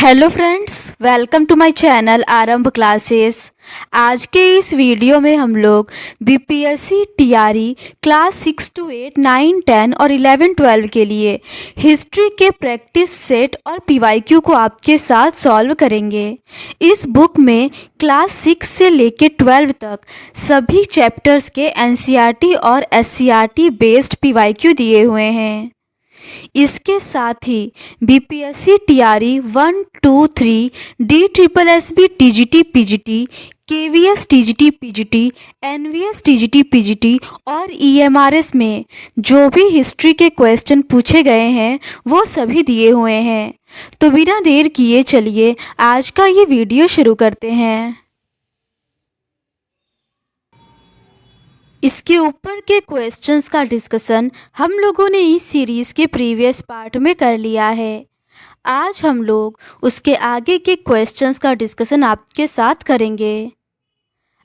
Hello friends, welcome to my channel Aarambh classes. आज के इस वीडियो में हम लोग बीपीएससी टीआरई क्लास 6 to 8, 9, 10 और 11, 12 के लिए हिस्ट्री के प्रैक्टिस सेट और पीवाईक्यू को आपके साथ सॉल्व करेंगे। इस बुक में क्लास 6 से लेकर 12 तक सभी चैप्टर्स के एनसीईआरटी और एससीईआरटी बेस्ड पीवाईक्यू दिए हुए हैं। इसके साथ ही BPSC TRE 1, 2, 3, DSSB TGT PGT, KVS TGT PGT, NVS TGT PGT और ईएमआरएस में जो भी हिस्ट्री के क्वेश्चन पूछे गए हैं वो सभी दिए हुए हैं। तो बिना देर किए चलिए आज का ये वीडियो शुरू करते हैं। इसके ऊपर के क्वेश्चंस का डिस्कशन हम लोगों ने इस सीरीज़ के प्रीवियस पार्ट में कर लिया है। आज हम लोग उसके आगे के क्वेश्चंस का डिस्कशन आपके साथ करेंगे।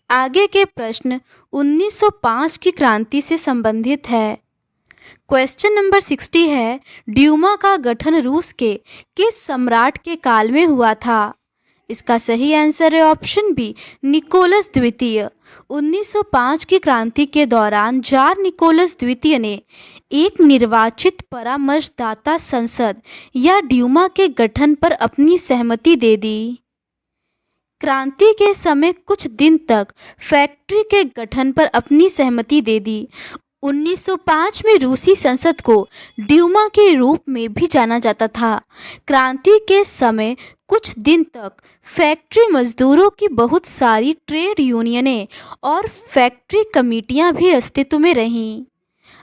आगे के प्रश्न 1905 की क्रांति से संबंधित है। क्वेश्चन नंबर 60 है, ड्यूमा का गठन रूस के किस सम्राट के काल में हुआ था? इसका सही आंसर है ऑप्शन बी, निकोलस द्वितीय। 1905 की क्रांति के दौरान जार निकोलस द्वितीय ने एक निर्वाचित परामर्शदाता संसद या ड्यूमा के गठन पर अपनी सहमति दे दी। क्रांति के समय कुछ दिन तक फैक्ट्री के गठन पर अपनी सहमति दे दी। 1905 में रूसी संसद को ड्यूमा के रूप में भी जाना जाता था। क्रांति के समय कुछ दिन तक फैक्ट्री मजदूरों की बहुत सारी ट्रेड यूनियनें और फैक्ट्री कमेटियां भी अस्तित्व में रहीं।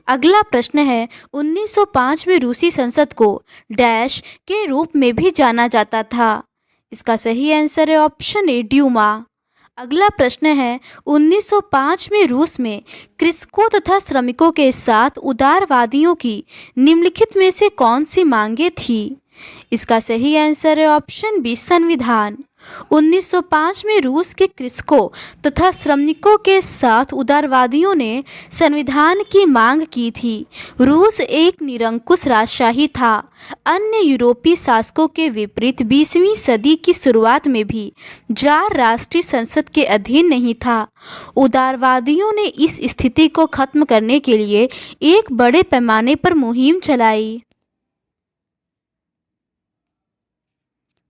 अगला प्रश्न है, 1905 में रूसी संसद को डैश के रूप में भी जाना जाता था। इसका सही आंसर है ऑप्शन ए, ड्यूमा। अगला प्रश्न है, 1905 में रूस में कृषकों तथा श्रमिकों के साथ उदारवादियों की निम्नलिखित में से कौन सी मांगे थी? इसका सही आंसर है ऑप्शन बी, संविधान। 1905 में रूस के कृषकों तथा श्रमिकों के साथ उदारवादियों ने संविधान की मांग की थी। रूस एक निरंकुश राजशाही था। अन्य यूरोपीय शासकों के विपरीत 20वीं सदी की शुरुआत में भी जार राष्ट्रीय संसद के अधीन नहीं था। उदारवादियों ने इस स्थिति को खत्म करने के लिए एक बड़े पैमाने पर मुहिम चलाई।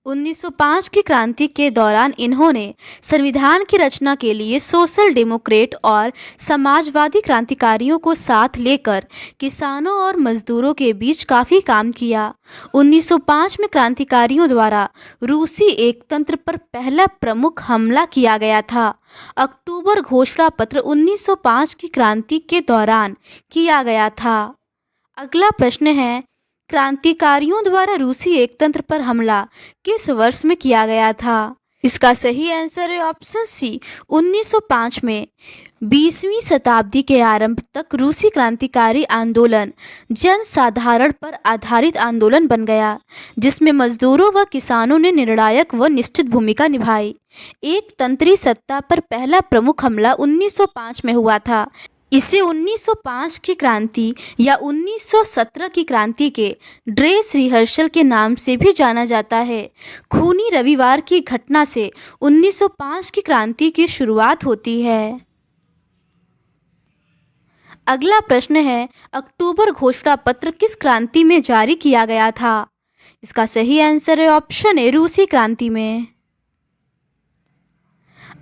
1905 की क्रांति के दौरान इन्होंने संविधान की रचना के लिए सोशल डेमोक्रेट और समाजवादी क्रांतिकारियों को साथ लेकर किसानों और मजदूरों के बीच काफ़ी काम किया। 1905 में क्रांतिकारियों द्वारा रूसी एकतंत्र पर पहला प्रमुख हमला किया गया था। अक्टूबर घोषणा पत्र 1905 की क्रांति के दौरान किया गया था। अगला प्रश्न है, क्रांतिकारियों द्वारा रूसी एकतंत्र पर हमला किस वर्ष में किया गया था? इसका सही आंसर है ऑप्शन सी, 1905 में। 20वीं शताब्दी के आरंभ तक रूसी क्रांतिकारी आंदोलन जनसाधारण पर आधारित आंदोलन बन गया, जिसमें मजदूरों व किसानों ने निर्णायक व निश्चित भूमिका निभाई। एक तंत्री सत्ता पर पहला प्रमुख हमला 1905 में हुआ था। इसे 1905 की क्रांति या 1917 की क्रांति के ड्रेस रिहर्सल के नाम से भी जाना जाता है। खूनी रविवार की घटना से 1905 की क्रांति की शुरुआत होती है। अगला प्रश्न है, अक्टूबर घोषणा पत्र किस क्रांति में जारी किया गया था? इसका सही आंसर है ऑप्शन ए, रूसी क्रांति में।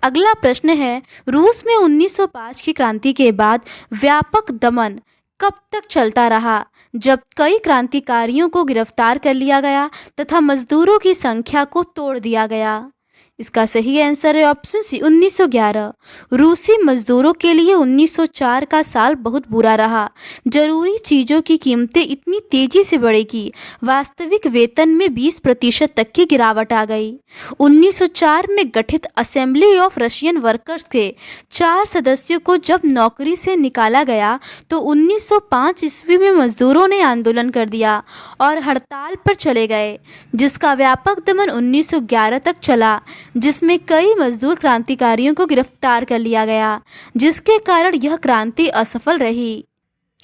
अगला प्रश्न है, रूस में 1905 की क्रांति के बाद व्यापक दमन कब तक चलता रहा, जब कई क्रांतिकारियों को गिरफ्तार कर लिया गया तथा मजदूरों की संख्या को तोड़ दिया गया? इसका सही आंसर है ऑप्शन सी, 1911। रूसी मजदूरों के लिए 1904 का साल बहुत बुरा रहा। जरूरी चीज़ों की कीमतें इतनी तेज़ी से बढ़ी कि वास्तविक वेतन में 20% तक की गिरावट आ गई। 1904 में गठित असेंबली ऑफ रशियन वर्कर्स के 4 सदस्यों को जब नौकरी से निकाला गया तो 1905 ईस्वी में मजदूरों ने आंदोलन कर दिया और हड़ताल पर चले गए, जिसका व्यापक दमन 1911 तक चला, जिसमें कई मजदूर क्रांतिकारियों को गिरफ्तार कर लिया गया, जिसके कारण यह क्रांति असफल रही।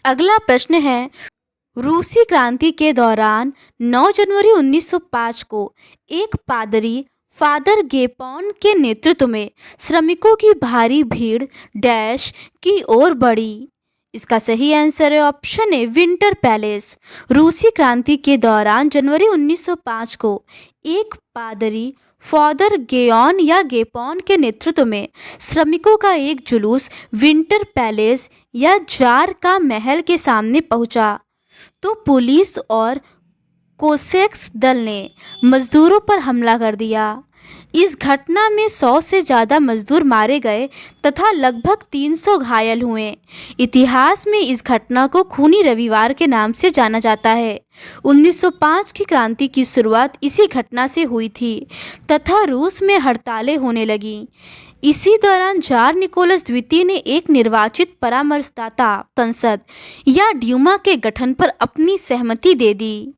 अगला प्रश्न है, रूसी क्रांति के दौरान 9 जनवरी 1905 को एक पादरी फादर गेपॉन के नेतृत्व में श्रमिकों की भारी भीड़ डैश की ओर बढ़ी। इसका सही आंसर है ऑप्शन ए विंटर पैलेस। रूसी क्रांति के दौरान जनवरी 1905 को एक पादरी फादर गेयॉन या गेपॉन के नेतृत्व में श्रमिकों का एक जुलूस विंटर पैलेस या जार का महल के सामने पहुंचा तो पुलिस और कोसेक्स दल ने मजदूरों पर हमला कर दिया। इस घटना में 100 से ज़्यादा मजदूर मारे गए तथा लगभग 300 घायल हुए। इतिहास में इस घटना को खूनी रविवार के नाम से जाना जाता है। 1905 की क्रांति की शुरुआत इसी घटना से हुई थी तथा रूस में हड़तालें होने लगीं। इसी दौरान जार निकोलस द्वितीय ने एक निर्वाचित परामर्शदाता संसद या ड्यूमा के गठन पर अपनी सहमति दे दी।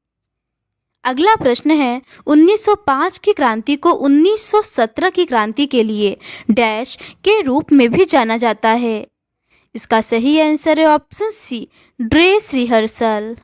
अगला प्रश्न है 1905 की क्रांति को 1917 की क्रांति के लिए डैश के रूप में भी जाना जाता है। इसका सही आंसर है ऑप्शन सी ड्रेस रिहर्सल।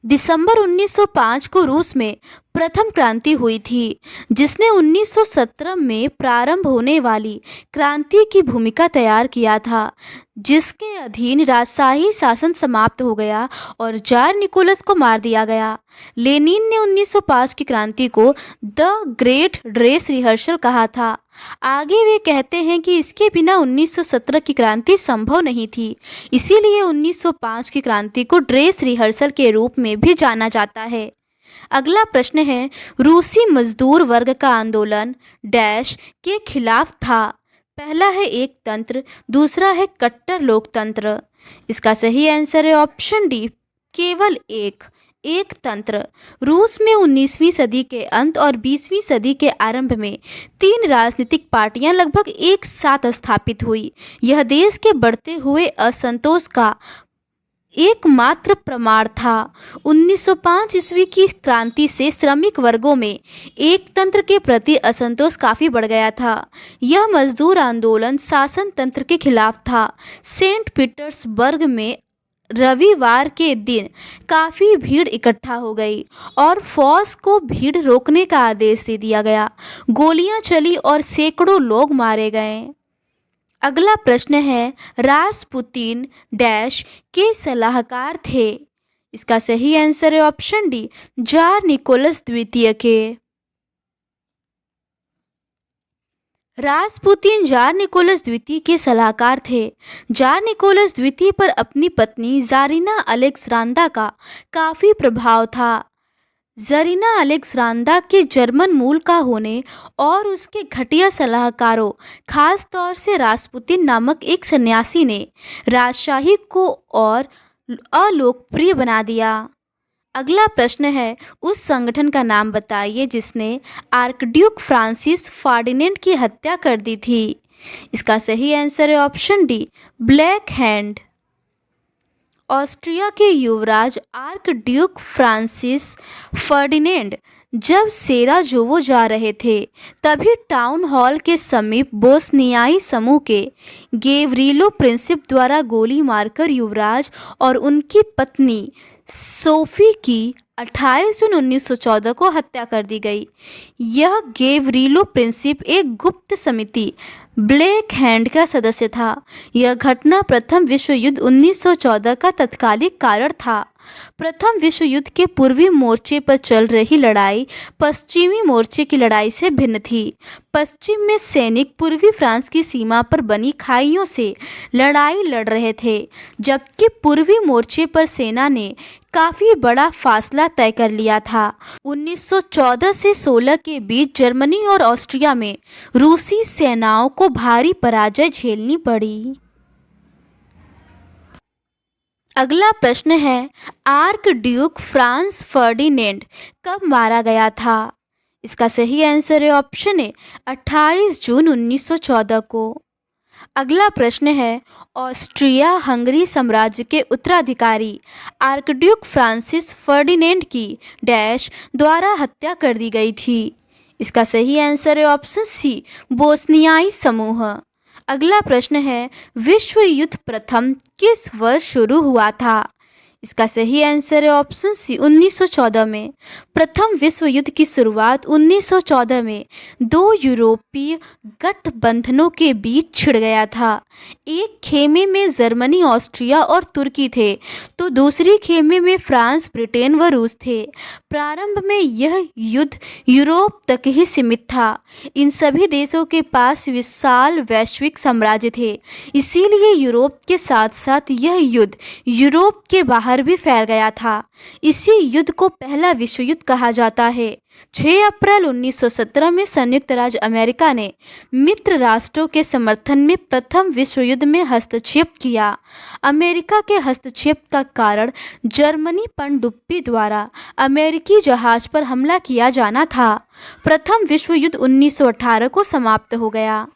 दिसंबर 1905 को रूस में प्रथम क्रांति हुई थी जिसने 1917 में प्रारंभ होने वाली क्रांति की भूमिका तैयार किया था, जिसके अधीन राजशाही शासन समाप्त हो गया और जार निकोलस को मार दिया गया। लेनिन ने 1905 की क्रांति को द ग्रेट ड्रेस रिहर्सल कहा था। आगे वे कहते हैं कि इसके बिना 1917 की क्रांति संभव नहीं थी, इसीलिए 1905 की क्रांति को ड्रेस रिहर्सल के रूप में भी जाना जाता है। अगला प्रश्न है रूसी मजदूर वर्ग का आंदोलन डैश के खिलाफ था। पहला है एक तंत्र, दूसरा है कट्टर लोकतंत्र। इसका सही आंसर है ऑप्शन डी केवल एक तंत्र। रूस में 19वीं सदी के अंत और 20वीं सदी के आरंभ में 3 राजनीतिक पार्टियां लगभग एक साथ स्थापित हुई। यह देश के बढ़ते हुए असंतोष का एकमात्र प्रमाण था। 1905 ईस्वी की क्रांति से श्रमिक वर्गों में एक तंत्र के प्रति असंतोष काफ़ी बढ़ गया था। यह मजदूर आंदोलन शासन तंत्र के खिलाफ था। सेंट पीटर्सबर्ग में रविवार के दिन काफ़ी भीड़ इकट्ठा हो गई और फौज को भीड़ रोकने का आदेश दे दिया गया। गोलियां चली और सैकड़ों लोग मारे गए। अगला प्रश्न है रासपुतीन डैश के सलाहकार थे। इसका सही आंसर है ऑप्शन डी जार निकोलस द्वितीय के। रासपुतीन जार निकोलस द्वितीय के सलाहकार थे। जार निकोलस द्वितीय पर अपनी पत्नी जारीना अलेक्सांद्रा का काफ़ी प्रभाव था। जरीना अलेक्सांद्रा के जर्मन मूल का होने और उसके घटिया सलाहकारों खास तौर से रासपुतीन नामक एक सन्यासी ने राजशाही को और अलोकप्रिय बना दिया। अगला प्रश्न है उस संगठन का नाम बताइए जिसने आर्कड्यूक फ्रांसिस फर्डिनेंड की हत्या कर दी थी। इसका सही आंसर है option D black hand. Austria के युवराज आर्कड्यूक फ्रांसिस फर्डिनेंड जब सेराजेवो जा रहे थे तभी टाउन हॉल के समीप बोस्नियाई समूह के गेवरीलो प्रिंसिप द्वारा गोली मारकर युवराज और उनकी पत्नी सोफी की 28 जून 1914 को हत्या कर दी गई। यह गेवरीलो प्रिंसिप एक गुप्त समिति ब्लैक हैंड का सदस्य था। यह घटना प्रथम विश्व युद्ध 1914 का तत्कालिक कारण था। प्रथम विश्व युद्ध के पूर्वी मोर्चे पर चल रही लड़ाई पश्चिमी मोर्चे की लड़ाई से भिन्न थी। पश्चिम में सैनिक पूर्वी फ्रांस की सीमा पर बनी खाइयों से लड़ाई लड़ रहे थे, जबकि पूर्वी मोर्चे पर सेना ने काफ़ी बड़ा फासला तय कर लिया था। 1914 से 16 के बीच जर्मनी और ऑस्ट्रिया में रूसी सेनाओं को भारी पराजय झेलनी पड़ी। अगला प्रश्न है आर्कड्यूक फ्रांस फर्डिनेंड कब मारा गया था। इसका सही आंसर है ऑप्शन ए 28 जून 1914 को। अगला प्रश्न है ऑस्ट्रिया हंगरी साम्राज्य के उत्तराधिकारी आर्कड्यूक फ्रांसिस फर्डिनेंड की डैश द्वारा हत्या कर दी गई थी। इसका सही आंसर है ऑप्शन सी बोस्नियाई समूह। अगला प्रश्न है, विश्व युद्ध प्रथम किस वर्ष शुरू हुआ था? इसका सही आंसर है ऑप्शन सी 1914 में। प्रथम विश्व युद्ध की शुरुआत 1914 में दो यूरोपीय गठबंधनों के बीच छिड़ गया था। एक खेमे में जर्मनी, ऑस्ट्रिया और तुर्की थे, तो दूसरी खेमे में फ्रांस, ब्रिटेन व रूस थे। प्रारंभ में यह युद्ध यूरोप तक ही सीमित था। इन सभी देशों के पास विशाल वैश्विक साम्राज्य थे, इसीलिए यूरोप के साथ साथ यह युद्ध यूरोप के बाहर भी फैल गया था। इसी युद्ध को पहला विश्व युद्ध कहा जाता है। 6 अप्रैल 1917 में संयुक्त राज्य अमेरिका ने मित्र राष्ट्रों के समर्थन में प्रथम विश्व युद्ध में हस्तक्षेप किया। अमेरिका के हस्तक्षेप का कारण जर्मनी पनडुब्बी द्वारा अमेरिकी जहाज पर हमला किया जाना था। प्रथम विश्व युद्ध 1918 को समाप्त हो गया।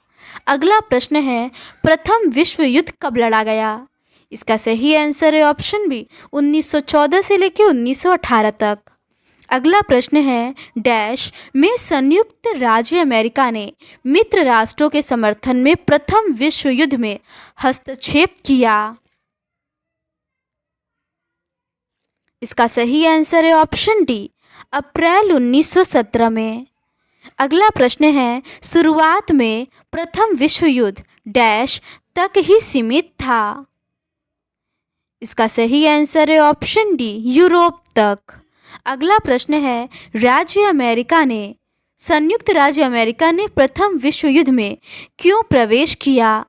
अगला प्रश्न है, प्रथम विश्व युद्ध कब लड़ा गया? इसका सही आंसर है ऑप्शन बी 1914 से लेकर 1918 तक। अगला प्रश्न है, डैश में संयुक्त राज्य अमेरिका ने मित्र राष्ट्रों के समर्थन में प्रथम विश्व युद्ध में हस्तक्षेप किया? इसका सही आंसर है ऑप्शन डी अप्रैल 1917 में। अगला प्रश्न है, शुरुआत में प्रथम विश्व युद्ध डैश तक ही सीमित था? इसका सही आंसर है ऑप्शन डी यूरोप तक। अगला प्रश्न है, संयुक्त राज्य अमेरिका ने प्रथम विश्व युद्ध में क्यों प्रवेश किया?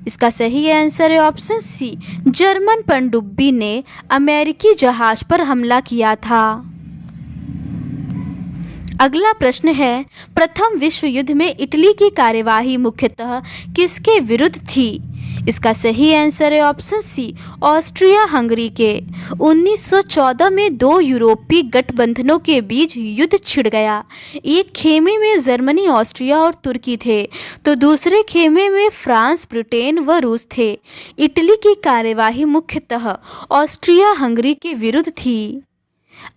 इसका सही आंसर है ऑप्शन सी जर्मन पनडुब्बी ने अमेरिकी जहाज पर हमला किया था। अगला प्रश्न है, प्रथम विश्व युद्ध में इटली की कार्यवाही मुख्यतः किसके विरुद्ध थी? इसका सही आंसर है ऑप्शन सी ऑस्ट्रिया हंगरी के। 1914 में दो यूरोपीय गठबंधनों के बीच युद्ध छिड़ गया। एक खेमे में जर्मनी, ऑस्ट्रिया और तुर्की थे, तो दूसरे खेमे में फ्रांस, ब्रिटेन व रूस थे। इटली की कार्यवाही मुख्यतः ऑस्ट्रिया हंगरी के विरुद्ध थी।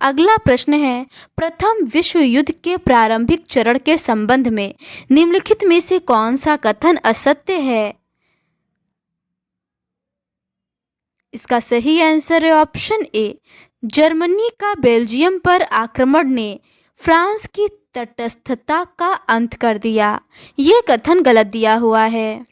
अगला प्रश्न है, प्रथम विश्व युद्ध के प्रारंभिक चरण के संबंध में निम्नलिखित में से कौन सा कथन असत्य है? इसका सही आंसर है ऑप्शन ए जर्मनी का बेल्जियम पर आक्रमण ने फ्रांस की तटस्थता का अंत कर दिया। ये कथन गलत दिया हुआ है।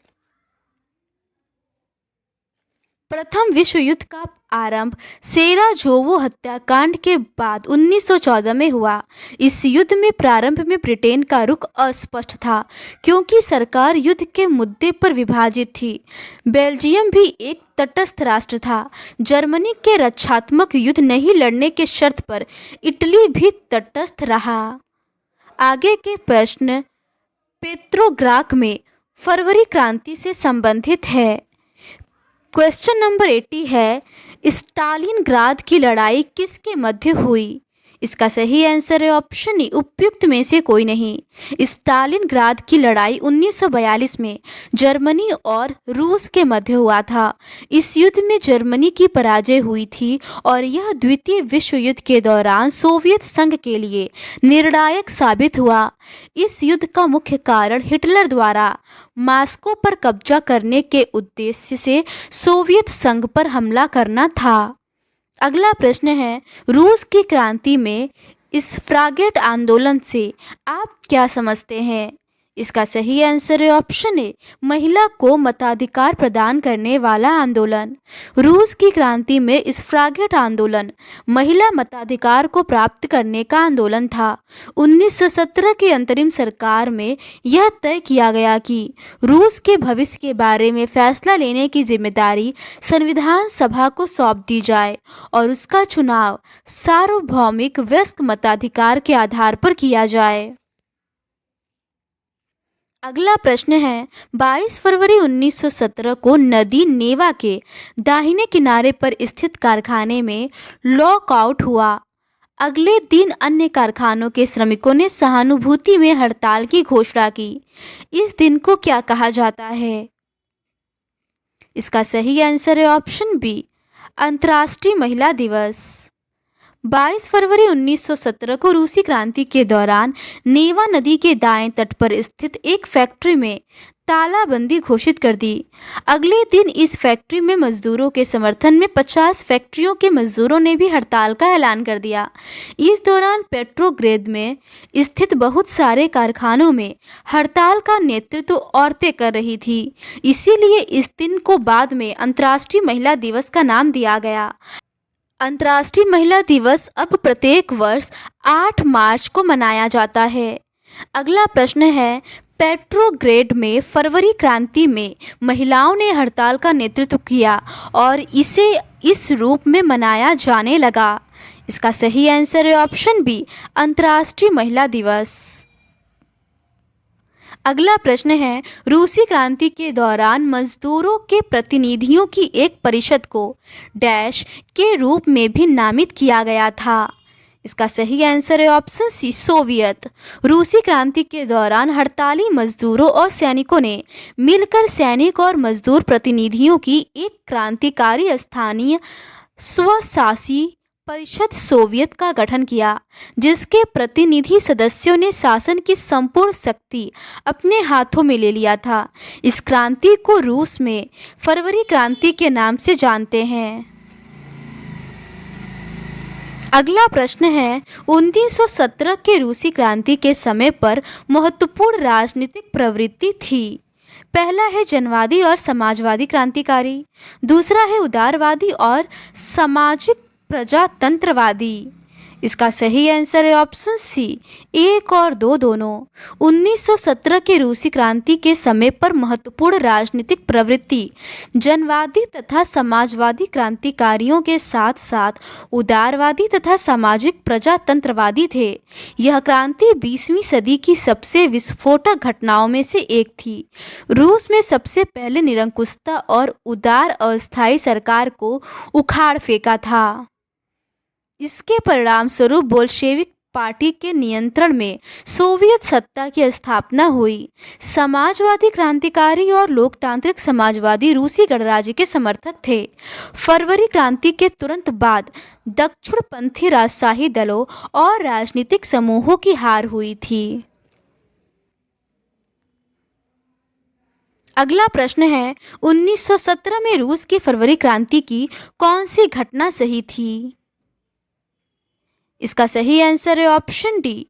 प्रथम विश्व युद्ध का आरंभ सेराजोवो हत्याकांड के बाद 1914 में हुआ। इस युद्ध में प्रारंभ में ब्रिटेन का रुख अस्पष्ट था, क्योंकि सरकार युद्ध के मुद्दे पर विभाजित थी। बेल्जियम भी एक तटस्थ राष्ट्र था। जर्मनी के रक्षात्मक युद्ध नहीं लड़ने के शर्त पर इटली भी तटस्थ रहा। आगे के प्रश्न पेट्रोग्राद में फरवरी क्रांति से संबंधित है। क्वेश्चन नंबर 80 है, स्टालिनग्राद की लड़ाई किसके मध्य हुई? इसका सही आंसर है ऑप्शन ई उपयुक्त में से कोई नहीं। स्टालिनग्राद की लड़ाई 1942 में जर्मनी और रूस के मध्य हुआ था। इस युद्ध में जर्मनी की पराजय हुई थी और यह द्वितीय विश्व युद्ध के दौरान सोवियत संघ के लिए निर्णायक साबित हुआ। इस युद्ध का मुख्य कारण हिटलर द्वारा मॉस्को पर कब्जा करने के उद्देश्य से सोवियत संघ पर हमला करना था। अगला प्रश्न है, रूस की क्रांति में स्फ्रागेट आंदोलन से आप क्या समझते हैं? इसका सही आंसर है ऑप्शन ए महिला को मताधिकार प्रदान करने वाला आंदोलन। रूस की क्रांति में स्फ्रागेट आंदोलन महिला मताधिकार को प्राप्त करने का आंदोलन था। 1917 की अंतरिम सरकार में यह तय किया गया कि रूस के भविष्य के बारे में फैसला लेने की जिम्मेदारी संविधान सभा को सौंप दी जाए और उसका चुनाव सार्वभौमिक वयस्क मताधिकार के आधार पर किया जाए। अगला प्रश्न है, 22 फरवरी 1917 को नदी नेवा के दाहिने किनारे पर स्थित कारखाने में लॉकआउट हुआ। अगले दिन अन्य कारखानों के श्रमिकों ने सहानुभूति में हड़ताल की घोषणा की। इस दिन को क्या कहा जाता है? इसका सही आंसर है ऑप्शन बी अंतर्राष्ट्रीय महिला दिवस। 22 फरवरी 1917 को रूसी क्रांति के दौरान नेवा नदी के दाएं तट पर स्थित एक फैक्ट्री में तालाबंदी घोषित कर दी। अगले दिन इस फैक्ट्री में मजदूरों के समर्थन में 50 फैक्ट्रियों के मजदूरों ने भी हड़ताल का ऐलान कर दिया। इस दौरान पेट्रोग्रेद में स्थित बहुत सारे कारखानों में हड़ताल का नेतृत्व औरतें कर रही थी। इसीलिए इस दिन को बाद में अंतर्राष्ट्रीय महिला दिवस का नाम दिया गया। अंतर्राष्ट्रीय महिला दिवस अब प्रत्येक वर्ष 8 मार्च को मनाया जाता है। अगला प्रश्न है, पेट्रोग्रेड में फरवरी क्रांति में महिलाओं ने हड़ताल का नेतृत्व किया और इसे इस रूप में मनाया जाने लगा। इसका सही आंसर है ऑप्शन बी, अंतर्राष्ट्रीय महिला दिवस। अगला प्रश्न है, रूसी क्रांति के दौरान मजदूरों के प्रतिनिधियों की एक परिषद को डैश के रूप में भी नामित किया गया था। इसका सही आंसर है ऑप्शन सी, सोवियत। रूसी क्रांति के दौरान हड़ताली मजदूरों और सैनिकों ने मिलकर सैनिक और मजदूर प्रतिनिधियों की एक क्रांतिकारी स्थानीय स्वशासी परिषद सोवियत का गठन किया, जिसके प्रतिनिधि सदस्यों ने शासन की संपूर्ण शक्ति अपने हाथों में ले लिया था। इस क्रांति को रूस में फरवरी क्रांति के नाम से जानते हैं। अगला प्रश्न है, 1917 के रूसी क्रांति के समय पर महत्वपूर्ण राजनीतिक प्रवृत्ति थी। पहला है जनवादी और समाजवादी क्रांतिकारी, दूसरा है उदारवादी और सामाजिक प्रजातंत्रवादी। इसका सही आंसर है ऑप्शन सी, 1 और 2 दोनों। 1917 के रूसी क्रांति के समय पर महत्वपूर्ण राजनीतिक प्रवृत्ति जनवादी तथा समाजवादी क्रांतिकारियों के साथ साथ उदारवादी तथा सामाजिक प्रजातंत्रवादी थे। यह क्रांति 20वीं सदी की सबसे विस्फोटक घटनाओं में से एक थी। रूस में सबसे पहले निरंकुशता और उदार अस्थायी सरकार को उखाड़ फेंका था। इसके परिणाम स्वरूप बोल्शेविक पार्टी के नियंत्रण में सोवियत सत्ता की स्थापना हुई। समाजवादी क्रांतिकारी और लोकतांत्रिक समाजवादी रूसी गणराज्य के समर्थक थे। फरवरी क्रांति के तुरंत बाद दक्षिणपंथी राजशाही दलों और राजनीतिक समूहों की हार हुई थी। अगला प्रश्न है, 1917 में रूस की फरवरी क्रांति की कौन सी घटना सही थी? इसका सही आंसर है ऑप्शन डी,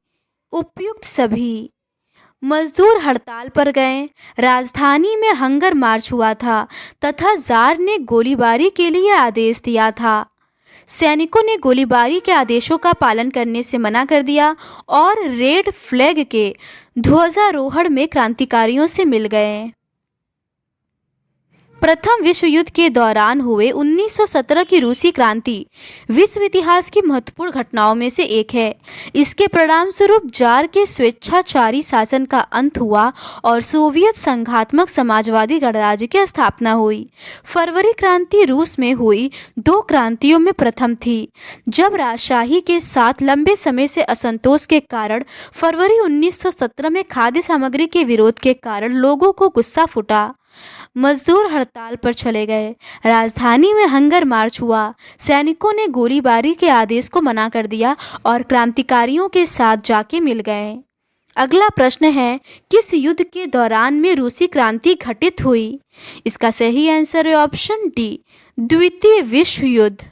उपयुक्त सभी। मजदूर हड़ताल पर गए, राजधानी में हंगर मार्च हुआ था तथा जार ने गोलीबारी के लिए आदेश दिया था। सैनिकों ने गोलीबारी के आदेशों का पालन करने से मना कर दिया और रेड फ्लैग के ध्वजारोहण में क्रांतिकारियों से मिल गए। प्रथम विश्व युद्ध के दौरान हुए 1917 की रूसी क्रांति विश्व इतिहास की महत्वपूर्ण घटनाओं में से एक है। इसके परिणाम स्वरूप जार के स्वेच्छाचारी शासन का अंत हुआ और सोवियत संघात्मक समाजवादी गणराज्य की स्थापना हुई। फरवरी क्रांति रूस में हुई 2 क्रांतियों में प्रथम थी, जब राजशाही के साथ लंबे समय से असंतोष के कारण फरवरी 1917 में खाद्य सामग्री के विरोध के कारण लोगों को गुस्सा फूटा। मजदूर हड़ताल पर चले गए, राजधानी में हंगर मार्च हुआ, सैनिकों ने गोलीबारी के आदेश को मना कर दिया और क्रांतिकारियों के साथ जाके मिल गए। अगला प्रश्न है, किस युद्ध के दौरान में रूसी क्रांति घटित हुई? इसका सही आंसर है ऑप्शन डी, द्वितीय विश्व युद्ध।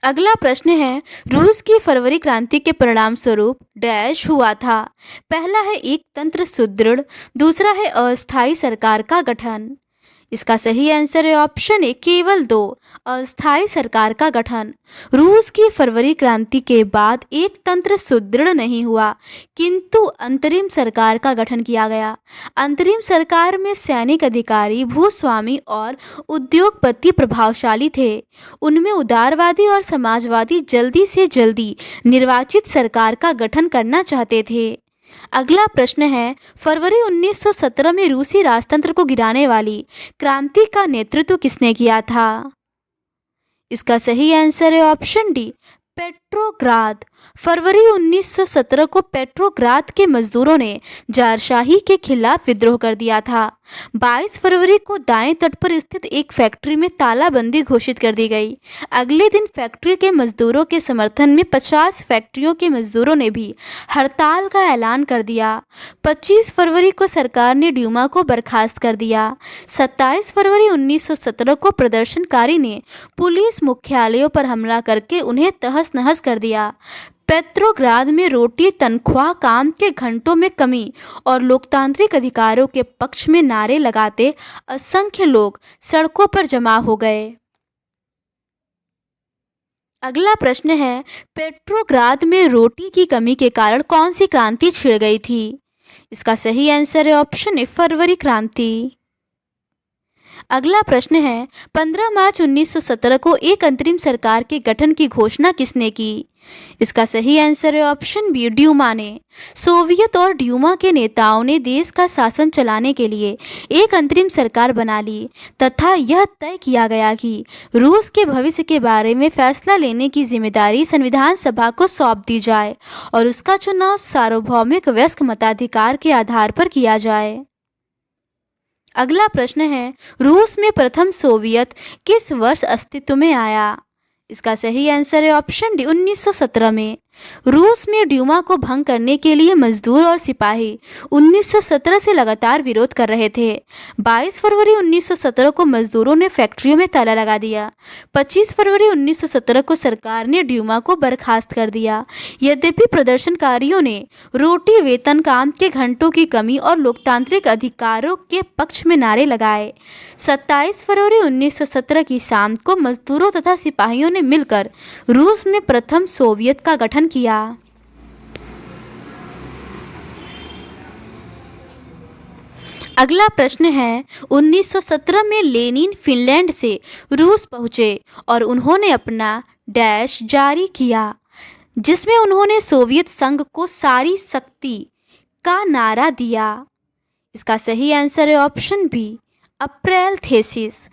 अगला प्रश्न है, रूस की फरवरी क्रांति के परिणाम स्वरूप डैश हुआ था। पहला है एक तंत्र सुदृढ़, दूसरा है अस्थायी सरकार का गठन। इसका सही आंसर है ऑप्शन ए, केवल 2, अस्थायी सरकार का गठन। रूस की फरवरी क्रांति के बाद एक तंत्र सुदृढ़ नहीं हुआ, किंतु अंतरिम सरकार का गठन किया गया। अंतरिम सरकार में सैनिक अधिकारी, भूस्वामी और उद्योगपति प्रभावशाली थे। उनमें उदारवादी और समाजवादी जल्दी से जल्दी निर्वाचित सरकार का गठन करना चाहते थे। अगला प्रश्न है, फरवरी 1917 में रूसी राजतंत्र को गिराने वाली क्रांति का नेतृत्व किसने किया था? इसका सही आंसर है ऑप्शन डी, पेट्रोग्राद। फरवरी 1917 को पेट्रोग्राद के मजदूरों ने जारशाही के खिलाफ विद्रोह कर दिया था। 22 फरवरी को दाएं तट पर स्थित एक फैक्ट्री में तालाबंदी घोषित कर दी गई। अगले दिन फैक्ट्री के मजदूरों के समर्थन में 50 फैक्ट्रियों के मजदूरों ने भी हड़ताल का ऐलान कर दिया। 25 फरवरी को सरकार ने ड्यूमा को बर्खास्त कर दिया। 27 फरवरी 1917 को प्रदर्शनकारी ने पुलिस मुख्यालयों पर हमला करके उन्हें तहस-नहस कर दिया। पेट्रोग्राद में रोटी, तनख्वाह, काम के घंटों में कमी और लोकतांत्रिक अधिकारों के पक्ष में नारे लगाते असंख्य लोग सड़कों पर जमा हो गए। अगला प्रश्न है, पेट्रोग्राद में रोटी की कमी के कारण कौन सी क्रांति छिड़ गई थी? इसका सही आंसर है ऑप्शन ए, फरवरी क्रांति। अगला प्रश्न है, 15 मार्च 1917 को एक अंतरिम सरकार के गठन की घोषणा किसने की? इसका सही आंसर है ऑप्शन बी, ड्यूमा ने। सोवियत और ड्यूमा के नेताओं ने देश का शासन चलाने के लिए एक अंतरिम सरकार बना ली तथा यह तय किया गया कि रूस के भविष्य के बारे में फैसला लेने की जिम्मेदारी संविधान सभा को सौंप दी जाए और उसका चुनाव सार्वभौमिक वयस्क मताधिकार के आधार पर किया जाए। अगला प्रश्न है, रूस में प्रथम सोवियत किस वर्ष अस्तित्व में आया? इसका सही आंसर है ऑप्शन डी, 1917 में। रूस में ड्यूमा को भंग करने के लिए मजदूर और सिपाही 1917 से लगातार विरोध कर रहे थे। 22 फरवरी 1917 को मजदूरों ने फैक्ट्रियों में ताला लगा दिया। 25 फरवरी 1917 को सरकार ने ड्यूमा को बर्खास्त कर दिया। यद्यपि प्रदर्शनकारियों ने रोटी, वेतन, काम के घंटों की कमी और लोकतांत्रिक अधिकारों के पक्ष में नारे लगाए। 27 फरवरी 1917 की शाम को मजदूरों तथा सिपाहियों ने मिलकर रूस में प्रथम सोवियत का गठन किया। अगला प्रश्न है, 1917 में लेनिन फिनलैंड से रूस पहुंचे और उन्होंने अपना डैश जारी किया जिसमें उन्होंने सोवियत संघ को सारी शक्ति का नारा दिया। इसका सही आंसर है ऑप्शन बी, अप्रैल थीसिस।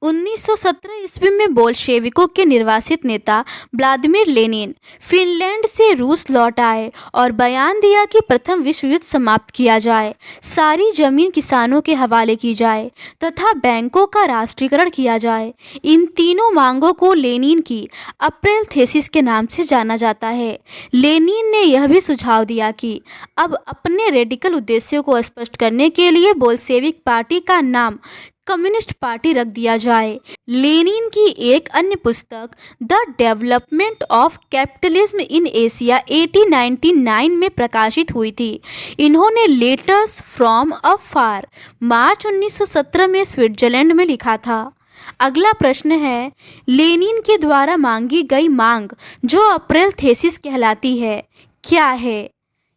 1917 ईस्वी में बोल्शेविकों के निर्वासित नेता व्लादिमीर लेनिन फिनलैंड से रूस लौट आए और बयान दिया कि प्रथम विश्व युद्ध समाप्त किया जाए, सारी जमीन किसानों के हवाले की जाए तथा बैंकों का राष्ट्रीयकरण किया जाए। इन तीनों मांगों को लेनिन की अप्रैल थीसिस के नाम से जाना जाता है। लेनिन ने यह भी सुझाव दिया कि अब अपने रेडिकल उद्देश्यों को स्पष्ट करने के लिए बोल्शेविक पार्टी का नाम कम्युनिस्ट पार्टी रख दिया जाए। लेनिन की एक अन्य पुस्तक the development of capitalism in Asia 1899 में प्रकाशित हुई थी। इन्होंने लेटर्स फ्रॉम अ फार मार्च 1917 में स्विट्जरलैंड में लिखा था। अगला प्रश्न है, लेनिन के द्वारा मांगी गई मांग जो अप्रैल थीसिस कहलाती है क्या है?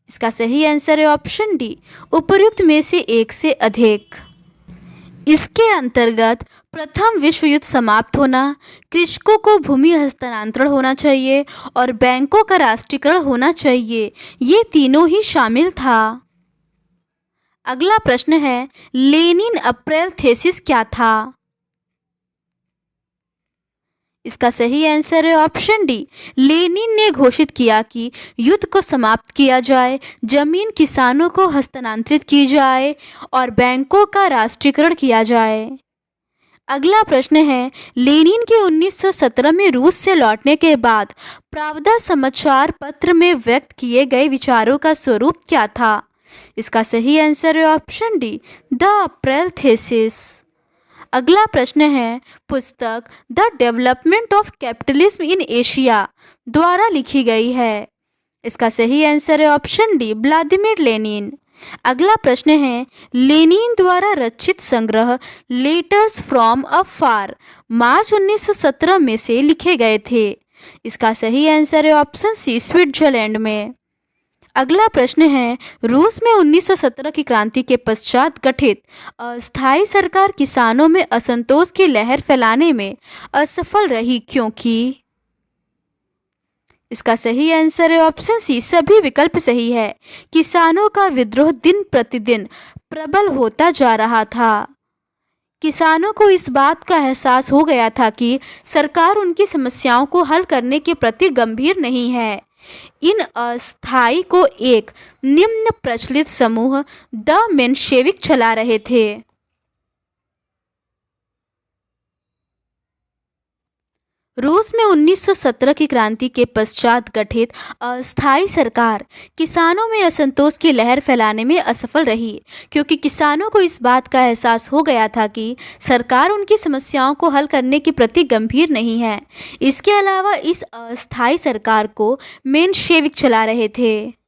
इसका सही आंसर है ऑप्शन डी, उपर्युक्त में से एक से अधिक। इसके अंतर्गत प्रथम विश्व युद्ध समाप्त होना, कृषकों को भूमि हस्तांतरण होना चाहिए और बैंकों का राष्ट्रीयकरण होना चाहिए, ये तीनों ही शामिल था। अगला प्रश्न है, लेनिन अप्रैल थीसिस क्या था? इसका सही आंसर है ऑप्शन डी, लेनिन ने घोषित किया कि युद्ध को समाप्त किया जाए, जमीन किसानों को हस्तांतरित की जाए और बैंकों का राष्ट्रीयकरण किया जाए। अगला प्रश्न है, लेनिन के 1917 में रूस से लौटने के बाद प्रावदा समाचार पत्र में व्यक्त किए गए विचारों का स्वरूप क्या था? इसका सही आंसर है option D, the April thesis. अगला प्रश्न है, पुस्तक the development of capitalism in Asia द्वारा लिखी गई है। इसका सही आंसर है ऑप्शन डी, व्लादिमीर लेनिन। अगला प्रश्न है, लेनिन द्वारा रचित संग्रह लेटर्स फ्रॉम अ फार मार्च 1917 में से लिखे गए थे। इसका सही आंसर है ऑप्शन सी, स्विट्जरलैंड में। अगला प्रश्न है, रूस में 1917 की क्रांति के पश्चात गठित अस्थायी सरकार किसानों में असंतोष की लहर फैलाने में असफल रही क्योंकि? इसका सही आंसर है ऑप्शन सी, सभी विकल्प सही है। किसानों का विद्रोह दिन प्रतिदिन प्रबल होता जा रहा था। किसानों को इस बात का एहसास हो गया था कि सरकार उनकी समस्याओं को हल करने के प्रति गंभीर नहीं है। इन अस्थाई को एक निम्न प्रचलित समूह द मेंशेविक चला रहे थे। रूस में 1917 की क्रांति के पश्चात गठित अस्थायी सरकार किसानों में असंतोष की लहर फैलाने में असफल रही, क्योंकि किसानों को इस बात का एहसास हो गया था कि सरकार उनकी समस्याओं को हल करने के प्रति गंभीर नहीं है। इसके अलावा इस अस्थायी सरकार को मेंशेविक चला रहे थे।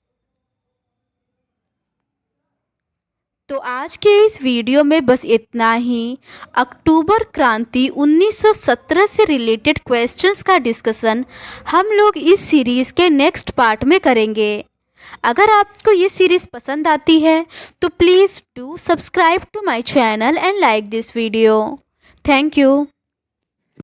तो आज के इस वीडियो में बस इतना ही। अक्टूबर क्रांति 1917 से रिलेटेड क्वेश्चंस का डिस्कशन हम लोग इस सीरीज़ के नेक्स्ट पार्ट में करेंगे। अगर आपको ये सीरीज़ पसंद आती है तो please do subscribe to my channel and like this video. Thank you.